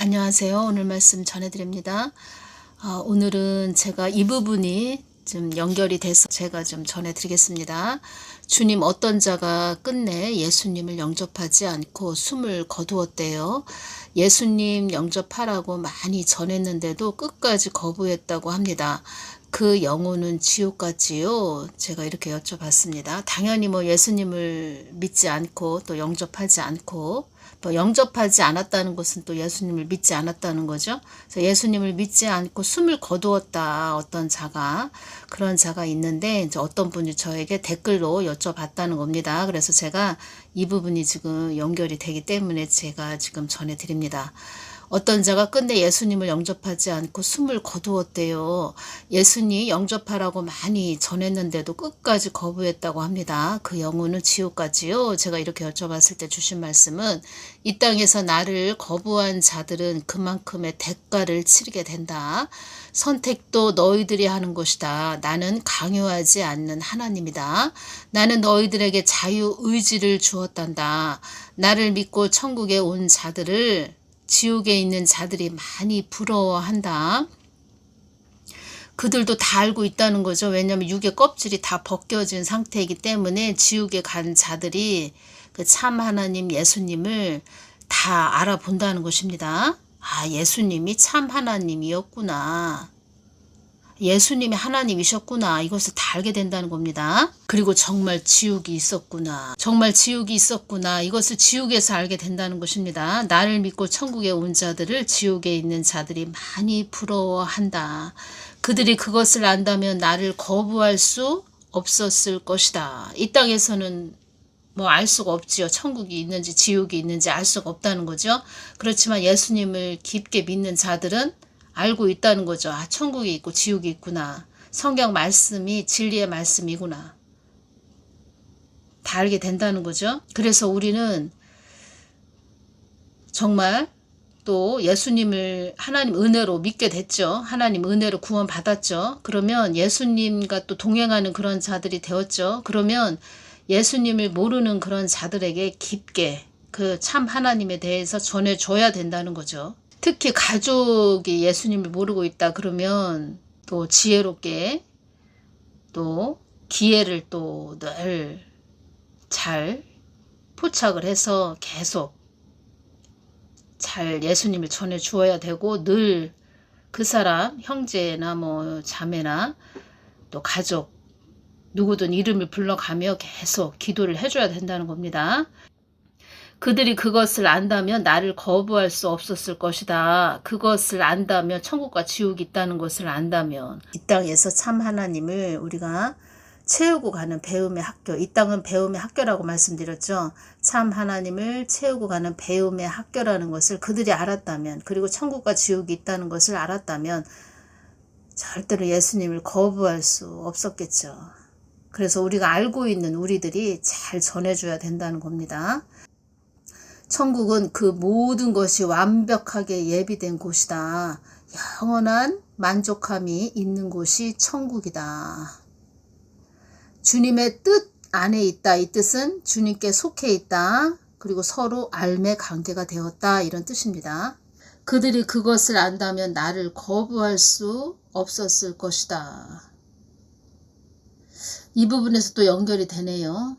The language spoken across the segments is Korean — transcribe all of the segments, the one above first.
안녕하세요. 오늘 말씀 전해드립니다. 오늘은 제가 이 부분이 좀 연결이 돼서 제가 좀 전해드리겠습니다. 주님 어떤 자가 끝내 예수님을 영접하지 않고 숨을 거두었대요. 예수님 영접하라고 많이 전했는데도 끝까지 거부했다고 합니다. 그 영혼은 지옥 같지요? 제가 이렇게 여쭤봤습니다. 당연히 예수님을 믿지 않고 또 영접하지 않고 또 영접하지 않았다는 것은 또 예수님을 믿지 않았다는 거죠. 그래서 예수님을 믿지 않고 숨을 거두었다. 어떤 자가 그런 자가 있는데 이제 어떤 분이 저에게 댓글로 여쭤봤다는 겁니다. 그래서 제가 이 부분이 지금 연결이 되기 때문에 제가 지금 전해드립니다. 어떤 자가 끝내 예수님을 영접하지 않고 숨을 거두었대요. 예수님 영접하라고 많이 전했는데도 끝까지 거부했다고 합니다. 그 영혼은 지옥 같지요? 제가 이렇게 여쭤봤을 때 주신 말씀은 이 땅에서 나를 거부한 자들은 그만큼의 대가를 치르게 된다. 선택도 너희들이 하는 것이다. 나는 강요하지 않는 하나님이다. 나는 너희들에게 자유의지를 주었단다. 나를 믿고 천국에 온 자들을 지옥에 있는 자들이 많이 부러워한다. 그들도 다 알고 있다는 거죠. 왜냐하면 육의 껍질이 다 벗겨진 상태이기 때문에 지옥에 간 자들이 그 참 하나님 예수님을 다 알아본다는 것입니다. 예수님이 참 하나님이었구나. 예수님이 하나님이셨구나. 이것을 다 알게 된다는 겁니다. 그리고 정말 지옥이 있었구나. 정말 지옥이 있었구나. 이것을 지옥에서 알게 된다는 것입니다. 나를 믿고 천국에 온 자들을 지옥에 있는 자들이 많이 부러워한다. 그들이 그것을 안다면 나를 거부할 수 없었을 것이다. 이 땅에서는 알 수가 없지요. 천국이 있는지 지옥이 있는지 알 수가 없다는 거죠. 그렇지만 예수님을 깊게 믿는 자들은 알고 있다는 거죠. 천국이 있고 지옥이 있구나. 성경 말씀이 진리의 말씀이구나. 다 알게 된다는 거죠. 그래서 우리는 정말 또 예수님을 하나님 은혜로 믿게 됐죠. 하나님 은혜로 구원 받았죠. 그러면 예수님과 또 동행하는 그런 자들이 되었죠. 그러면 예수님을 모르는 그런 자들에게 깊게 그 참 하나님에 대해서 전해줘야 된다는 거죠. 특히 가족이 예수님을 모르고 있다 그러면 또 지혜롭게 또 기회를 또 늘 잘 포착을 해서 계속 잘 예수님을 전해 주어야 되고 늘 그 사람 형제나 자매나 또 가족 누구든 이름을 불러가며 계속 기도를 해줘야 된다는 겁니다. 그들이 그것을 안다면 나를 거부할 수 없었을 것이다. 그것을 안다면 천국과 지옥이 있다는 것을 안다면 이 땅에서 참 하나님을 우리가 채우고 가는 배움의 학교, 이 땅은 배움의 학교라고 말씀드렸죠. 참 하나님을 채우고 가는 배움의 학교라는 것을 그들이 알았다면, 그리고 천국과 지옥이 있다는 것을 알았다면 절대로 예수님을 거부할 수 없었겠죠. 그래서 우리가 알고 있는 우리들이 잘 전해줘야 된다는 겁니다. 천국은 그 모든 것이 완벽하게 예비된 곳이다. 영원한 만족함이 있는 곳이 천국이다. 주님의 뜻 안에 있다. 이 뜻은 주님께 속해 있다. 그리고 서로 알매 관계가 되었다. 이런 뜻입니다. 그들이 그것을 안다면 나를 거부할 수 없었을 것이다. 이 부분에서 또 연결이 되네요.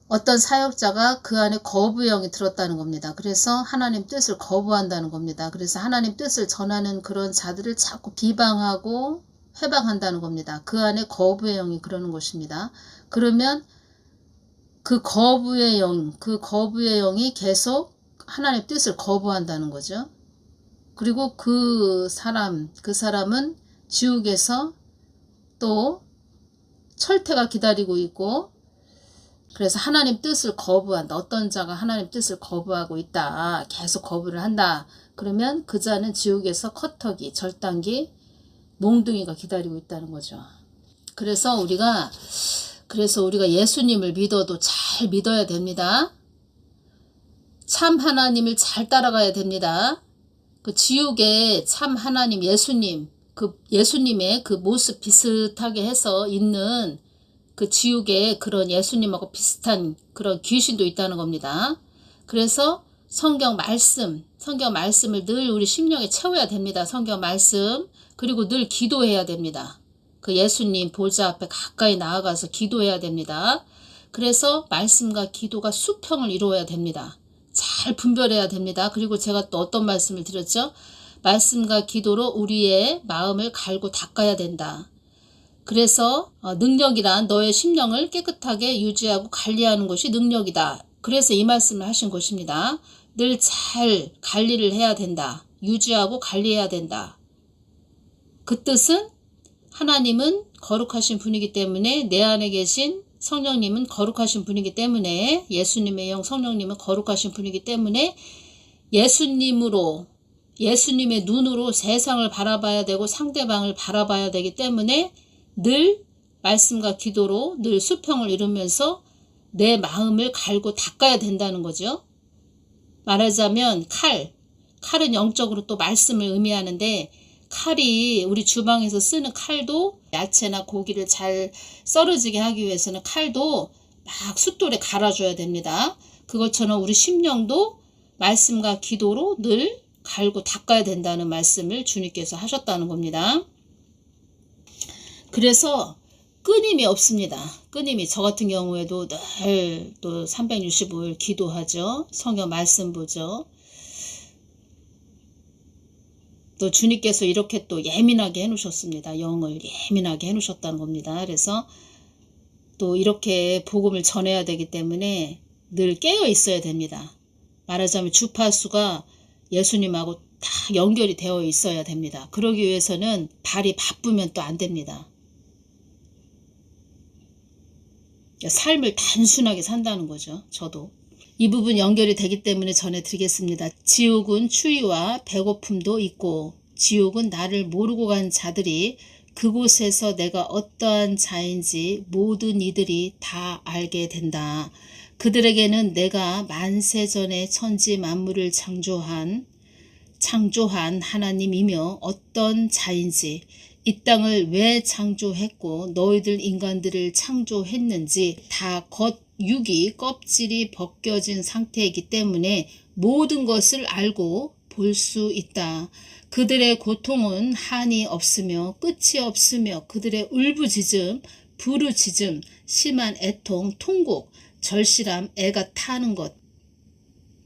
어떤 사역자가 그 안에 거부형이 들었다는 겁니다. 그래서 하나님 뜻을 거부한다는 겁니다. 그래서 하나님 뜻을 전하는 그런 자들을 자꾸 비방하고 회방한다는 겁니다. 그 안에 거부의 영이 그러는 것입니다. 그러면 그 거부의 영이 계속 하나님 뜻을 거부한다는 거죠. 그리고 그 사람은 지옥에서 또 철퇴가 기다리고 있고, 그래서 하나님 뜻을 거부한다. 어떤 자가 하나님 뜻을 거부하고 있다. 계속 거부를 한다. 그러면 그 자는 지옥에서 커터기, 절단기, 몽둥이가 기다리고 있다는 거죠. 그래서 우리가 예수님을 믿어도 잘 믿어야 됩니다. 참 하나님을 잘 따라가야 됩니다. 그 지옥에 참 하나님 예수님, 그 예수님의 그 모습 비슷하게 해서 있는 그 지옥에 그런 예수님하고 비슷한 그런 귀신도 있다는 겁니다. 그래서 성경 말씀, 성경 말씀을 늘 우리 심령에 채워야 됩니다. 성경 말씀. 그리고 늘 기도해야 됩니다. 그 예수님 보좌 앞에 가까이 나아가서 기도해야 됩니다. 그래서 말씀과 기도가 수평을 이루어야 됩니다. 잘 분별해야 됩니다. 그리고 제가 또 어떤 말씀을 드렸죠? 말씀과 기도로 우리의 마음을 갈고 닦아야 된다. 그래서 능력이란 너의 심령을 깨끗하게 유지하고 관리하는 것이 능력이다. 그래서 이 말씀을 하신 것입니다. 늘 잘 관리를 해야 된다. 유지하고 관리해야 된다. 그 뜻은 하나님은 거룩하신 분이기 때문에 내 안에 계신 성령님은 거룩하신 분이기 때문에 예수님의 영 성령님은 거룩하신 분이기 때문에 예수님의 눈으로 세상을 바라봐야 되고 상대방을 바라봐야 되기 때문에 늘 말씀과 기도로 늘 수평을 이루면서 내 마음을 갈고 닦아야 된다는 거죠. 말하자면 칼은 영적으로 또 말씀을 의미하는데 칼이 우리 주방에서 쓰는 칼도 야채나 고기를 잘 썰어지게 하기 위해서는 칼도 막 숫돌에 갈아줘야 됩니다. 그것처럼 우리 심령도 말씀과 기도로 늘 갈고 닦아야 된다는 말씀을 주님께서 하셨다는 겁니다. 그래서 끊임이 없습니다. 끊임이 저 같은 경우에도 늘 또 365일 기도하죠. 성경 말씀 보죠. 또 주님께서 이렇게 또 예민하게 해놓으셨습니다. 영을 예민하게 해놓으셨다는 겁니다. 그래서 또 이렇게 복음을 전해야 되기 때문에 늘 깨어 있어야 됩니다. 말하자면 주파수가 예수님하고 다 연결이 되어 있어야 됩니다. 그러기 위해서는 발이 바쁘면 또 안 됩니다. 삶을 단순하게 산다는 거죠. 저도. 이 부분 연결이 되기 때문에 전해드리겠습니다. 지옥은 추위와 배고픔도 있고 지옥은 나를 모르고 간 자들이 그곳에서 내가 어떠한 자인지 모든 이들이 다 알게 된다. 그들에게는 내가 만세전에 천지 만물을 창조한 하나님이며 어떤 자인지 이 땅을 왜 창조했고 너희들 인간들을 창조했는지 다 겉육이 껍질이 벗겨진 상태이기 때문에 모든 것을 알고 볼 수 있다. 그들의 고통은 한이 없으며 끝이 없으며 그들의 울부짖음, 부르짖음, 심한 애통, 통곡, 절실함, 애가 타는 것,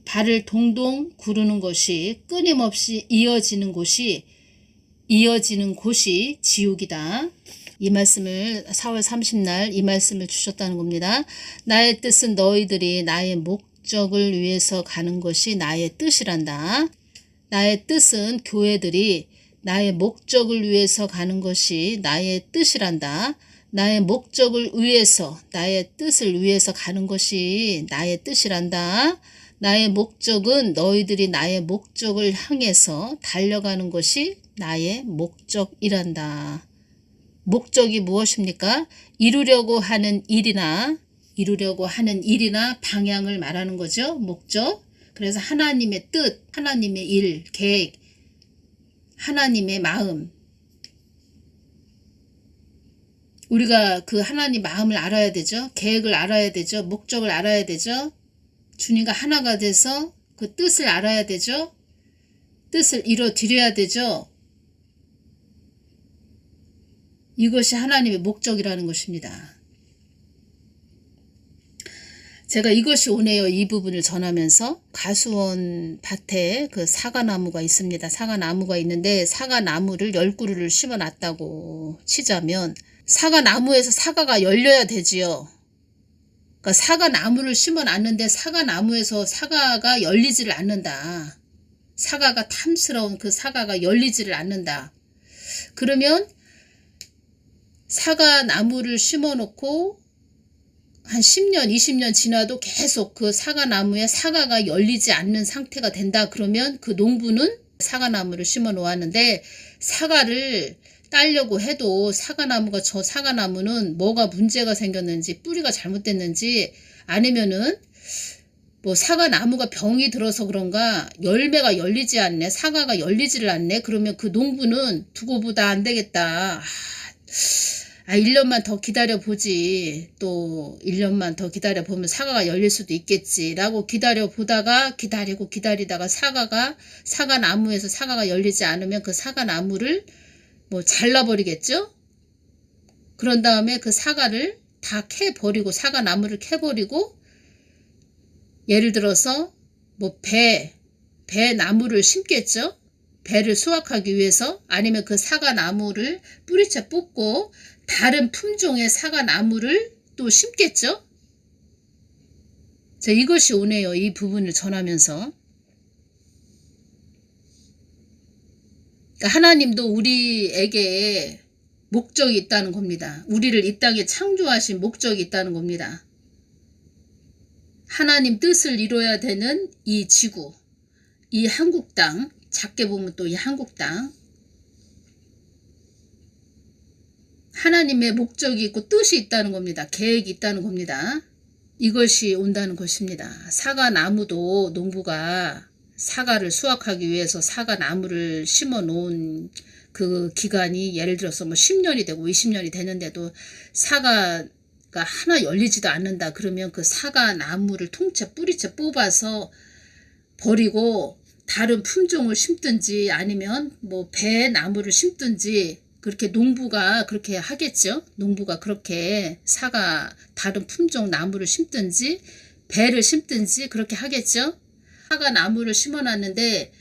발을 동동 구르는 것이 끊임없이 이어지는 곳이 지옥이다. 이 말씀을 4월 30날 이 말씀을 주셨다는 겁니다. 나의 뜻은 너희들이 나의 목적을 위해서 가는 것이 나의 뜻이란다. 나의 뜻은 교회들이 나의 목적을 위해서 가는 것이 나의 뜻이란다. 나의 목적을 위해서, 나의 뜻을 위해서 가는 것이 나의 뜻이란다. 나의 목적은 너희들이 나의 목적을 향해서 달려가는 것이 나의 목적이란다. 목적이 무엇입니까? 이루려고 하는 일이나 방향을 말하는 거죠. 목적. 그래서 하나님의 뜻, 하나님의 일, 계획, 하나님의 마음. 우리가 그 하나님 마음을 알아야 되죠. 계획을 알아야 되죠. 목적을 알아야 되죠. 주님과 하나가 돼서 그 뜻을 알아야 되죠. 뜻을 이뤄드려야 되죠. 이것이 하나님의 목적이라는 것입니다. 제가 이것이 오네요. 이 부분을 전하면서 가수원 밭에 그 사과나무가 있습니다. 사과나무가 있는데 사과나무를 10그루를 심어놨다고 치자면 사과나무에서 사과가 열려야 되지요. 그러니까 사과나무를 심어놨는데 사과나무에서 사과가 열리지를 않는다. 사과가 탐스러운 그 사과가 열리지를 않는다. 그러면 사과나무를 심어놓고 한 10년, 20년 지나도 계속 그 사과나무에 사과가 열리지 않는 상태가 된다. 그러면 그 농부는 사과나무를 심어 놓았는데 사과를 따려고 해도 저 사과나무는 뭐가 문제가 생겼는지 뿌리가 잘못됐는지 아니면은 뭐 사과나무가 병이 들어서 그런가 열매가 열리지 않네. 사과가 열리지를 않네. 그러면 그 농부는 두고 보다 안 되겠다. 1년만 더 기다려보지. 또 1년만 더 기다려보면 사과가 열릴 수도 있겠지. 라고 기다려보다가 기다리다가 사과나무에서 사과가 열리지 않으면 그 사과나무를 뭐 잘라버리겠죠? 그런 다음에 그 사과를 다 캐버리고, 사과나무를 캐버리고, 예를 들어서 뭐 배나무를 심겠죠? 배를 수확하기 위해서. 아니면 그 사과나무를 뿌리채 뽑고 다른 품종의 사과나무를 또 심겠죠? 자, 이것이 오네요. 이 부분을 전하면서. 그러니까 하나님도 우리에게 목적이 있다는 겁니다. 우리를 이 땅에 창조하신 목적이 있다는 겁니다. 하나님 뜻을 이뤄야 되는 이 지구, 이 한국 땅, 작게 보면 또 이 한국 땅, 하나님의 목적이 있고 뜻이 있다는 겁니다. 계획이 있다는 겁니다. 이것이 온다는 것입니다. 사과나무도 농부가 사과를 수확하기 위해서 사과나무를 심어 놓은 그 기간이 예를 들어서 뭐 10년이 되고 20년이 되는데도 사과가 하나 열리지도 않는다. 그러면 그 사과나무를 통째 뿌리채 뽑아서 버리고 다른 품종을 심든지 아니면 뭐 배나무를 심든지, 그렇게 농부가 그렇게 하겠죠. 농부가 그렇게 다른 품종 나무를 심든지 배를 심든지 그렇게 하겠죠. 사과나무를 심어놨는데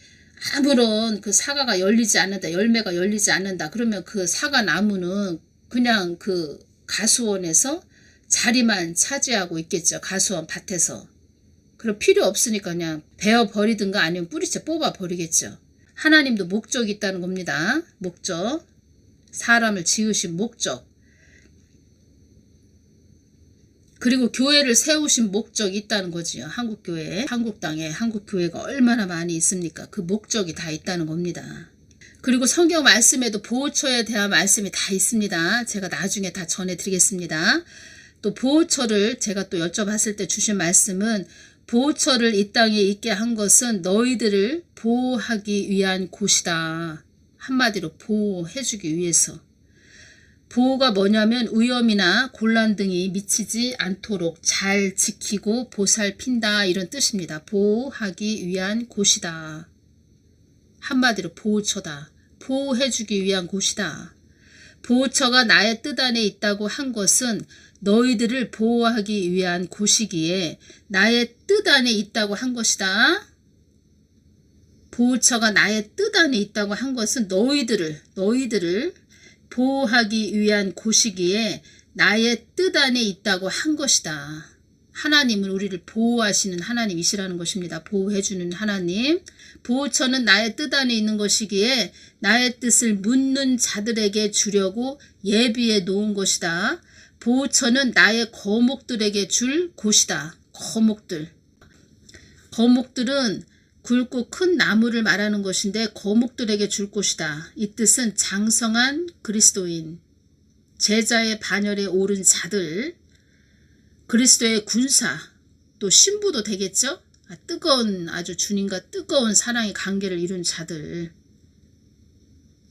아무런 그 사과가 열리지 않는다, 열매가 열리지 않는다. 그러면 그 사과나무는 그냥 그 가수원에서 자리만 차지하고 있겠죠. 가수원 밭에서. 그럼 필요 없으니까 그냥 베어버리든가 아니면 뿌리채 뽑아버리겠죠. 하나님도 목적이 있다는 겁니다. 목적. 사람을 지으신 목적. 그리고 교회를 세우신 목적이 있다는 거지요. 한국교회, 한국 땅에 한국교회가 얼마나 많이 있습니까? 그 목적이 다 있다는 겁니다. 그리고 성경 말씀에도 보호처에 대한 말씀이 다 있습니다. 제가 나중에 다 전해드리겠습니다. 또 보호처를 제가 또 여쭤봤을 때 주신 말씀은, 보호처를 이 땅에 있게 한 것은 너희들을 보호하기 위한 곳이다. 한마디로 보호해주기 위해서. 보호가 뭐냐면 위험이나 곤란 등이 미치지 않도록 잘 지키고 보살핀다, 이런 뜻입니다. 보호하기 위한 곳이다. 한마디로 보호처다. 보호해주기 위한 곳이다. 보호처가 나의 뜻 안에 있다고 한 것은 너희들을 보호하기 위한 곳이기에 나의 뜻 안에 있다고 한 것이다. 보호처가 나의 뜻 안에 있다고 한 것은 너희들을 보호하기 위한 곳이기에 나의 뜻 안에 있다고 한 것이다. 하나님은 우리를 보호하시는 하나님이시라는 것입니다. 보호해주는 하나님. 보호처는 나의 뜻 안에 있는 것이기에 나의 뜻을 묻는 자들에게 주려고 예비해 놓은 것이다. 보호처는 나의 거목들에게 줄 곳이다. 거목들은 굵고 큰 나무를 말하는 것인데 거목들에게 줄 곳이다. 이 뜻은 장성한 그리스도인, 제자의 반열에 오른 자들, 그리스도의 군사, 또 신부도 되겠죠? 아주 주님과 뜨거운 사랑의 관계를 이룬 자들,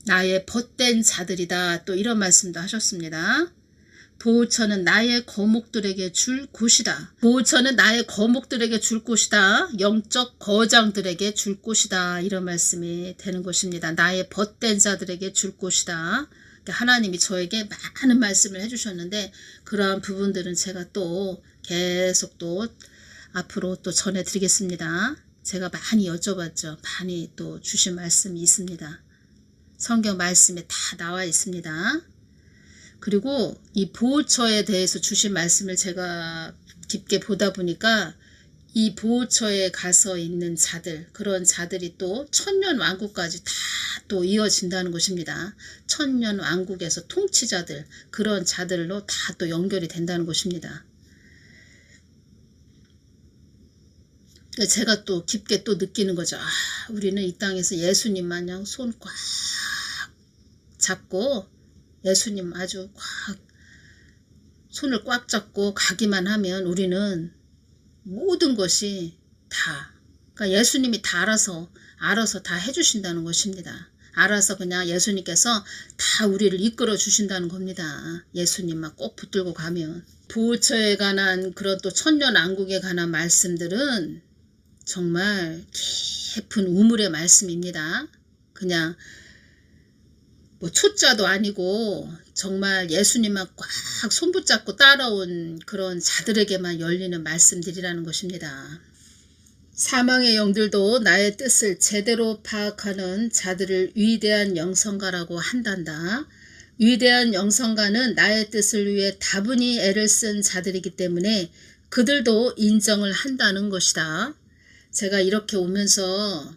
나의 벗된 자들이다. 또 이런 말씀도 하셨습니다. 보호처는 나의 거목들에게 줄 곳이다. 보호처는 나의 거목들에게 줄 곳이다. 영적 거장들에게 줄 곳이다. 이런 말씀이 되는 것입니다. 나의 벗된 자들에게 줄 곳이다. 하나님이 저에게 많은 말씀을 해주셨는데 그러한 부분들은 제가 또 계속 또 앞으로 또 전해드리겠습니다. 제가 많이 여쭤봤죠. 많이 또 주신 말씀이 있습니다. 성경 말씀에 다 나와 있습니다. 그리고 이 보호처에 대해서 주신 말씀을 제가 깊게 보다 보니까 이 보호처에 가서 있는 자들, 그런 자들이 또 천년 왕국까지 다 또 이어진다는 것입니다. 천년 왕국에서 통치자들, 그런 자들로 다 또 연결이 된다는 것입니다. 제가 또 깊게 또 느끼는 거죠. 우리는 이 땅에서 예수님 마냥 손 꽉 잡고 예수님 아주 손을 꽉 잡고 가기만 하면 우리는 모든 것이 다, 그러니까 예수님이 다 알아서 다 해주신다는 것입니다. 알아서 그냥 예수님께서 다 우리를 이끌어 주신다는 겁니다. 예수님만 꼭 붙들고 가면. 부처에 관한 그런 또 천년왕국에 관한 말씀들은 정말 깊은 우물의 말씀입니다. 그냥 뭐 초짜도 아니고 정말 예수님만 꽉 손붙잡고 따라온 그런 자들에게만 열리는 말씀들이라는 것입니다. 사망의 영들도 나의 뜻을 제대로 파악하는 자들을 위대한 영성가라고 한단다. 위대한 영성가는 나의 뜻을 위해 다분히 애를 쓴 자들이기 때문에 그들도 인정을 한다는 것이다. 제가 이렇게 오면서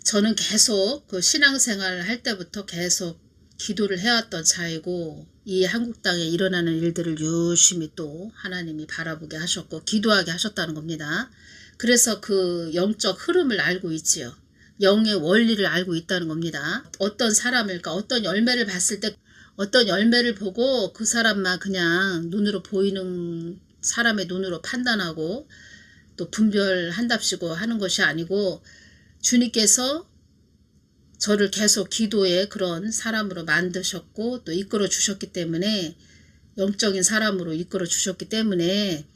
저는 계속 그 신앙생활을 할 때부터 계속 기도를 해왔던 자이고 이 한국 땅에 일어나는 일들을 유심히 또 하나님이 바라보게 하셨고 기도하게 하셨다는 겁니다. 그래서 그 영적 흐름을 알고 있지요. 영의 원리를 알고 있다는 겁니다. 어떤 사람일까 어떤 열매를 봤을 때 어떤 열매를 보고 그 사람만 그냥 눈으로 보이는 사람의 눈으로 판단하고 또 분별한답시고 하는 것이 아니고 주님께서 저를 계속 기도의 그런 사람으로 만드셨고 또 이끌어 주셨기 때문에 영적인 사람으로 이끌어 주셨기 때문에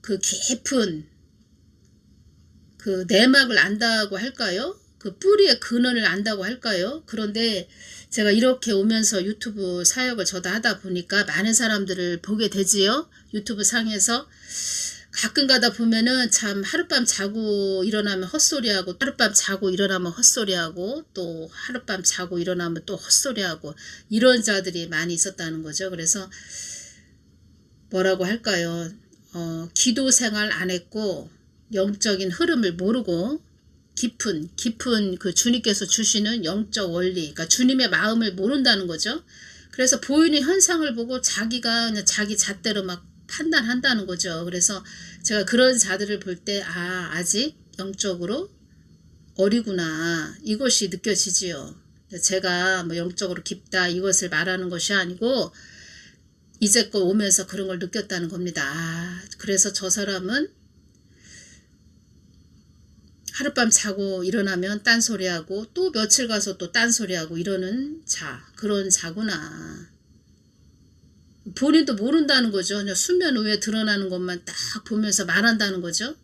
그 깊은 그 내막을 안다고 할까요? 그 뿌리의 근원을 안다고 할까요? 그런데 제가 이렇게 오면서 유튜브 사역을 저도 하다 보니까 많은 사람들을 보게 되지요. 유튜브 상에서 가끔 가다 보면은 참 하룻밤 자고 일어나면 헛소리하고 하룻밤 자고 일어나면 헛소리하고 또 하룻밤 자고 일어나면 또 헛소리하고 이런 자들이 많이 있었다는 거죠. 그래서 뭐라고 할까요? 기도 생활 안 했고 영적인 흐름을 모르고 깊은 그 주님께서 주시는 영적 원리, 그러니까 주님의 마음을 모른다는 거죠. 그래서 보이는 현상을 보고 자기가 그냥 자기 잣대로 막 판단한다는 거죠. 그래서 제가 그런 자들을 볼 때 아직 영적으로 어리구나 이것이 느껴지지요. 제가 뭐 영적으로 깊다 이것을 말하는 것이 아니고 이제껏 오면서 그런 걸 느꼈다는 겁니다. 그래서 저 사람은 하룻밤 자고 일어나면 딴소리하고 또 며칠 가서 또 딴소리하고 이러는 그런 자구나. 본인도 모른다는 거죠. 그냥 수면 위에 드러나는 것만 딱 보면서 말한다는 거죠.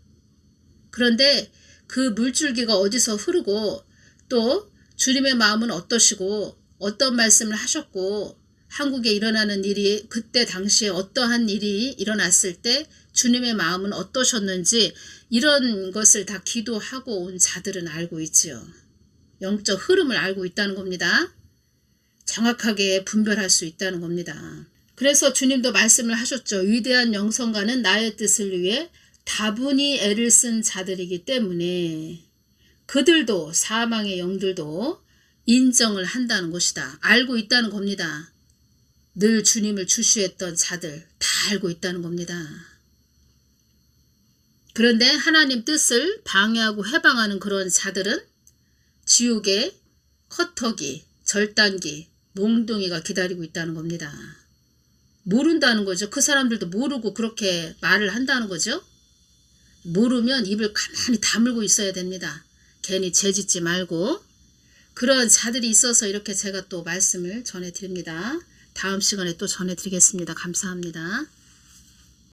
그런데 그 물줄기가 어디서 흐르고 또 주님의 마음은 어떠시고 어떤 말씀을 하셨고 한국에 일어나는 일이 그때 당시에 어떠한 일이 일어났을 때 주님의 마음은 어떠셨는지 이런 것을 다 기도하고 온 자들은 알고 있지요. 영적 흐름을 알고 있다는 겁니다. 정확하게 분별할 수 있다는 겁니다. 그래서 주님도 말씀을 하셨죠. 위대한 영성가는 나의 뜻을 위해 다분히 애를 쓴 자들이기 때문에 그들도 사망의 영들도 인정을 한다는 것이다. 알고 있다는 겁니다. 늘 주님을 주시했던 자들 다 알고 있다는 겁니다. 그런데 하나님 뜻을 방해하고 해방하는 그런 자들은 지옥의 커터기, 절단기, 몽둥이가 기다리고 있다는 겁니다. 모른다는 거죠. 그 사람들도 모르고 그렇게 말을 한다는 거죠. 모르면 입을 가만히 다물고 있어야 됩니다. 괜히 죄짓지 말고. 그런 자들이 있어서 이렇게 제가 또 말씀을 전해드립니다. 다음 시간에 또 전해드리겠습니다. 감사합니다.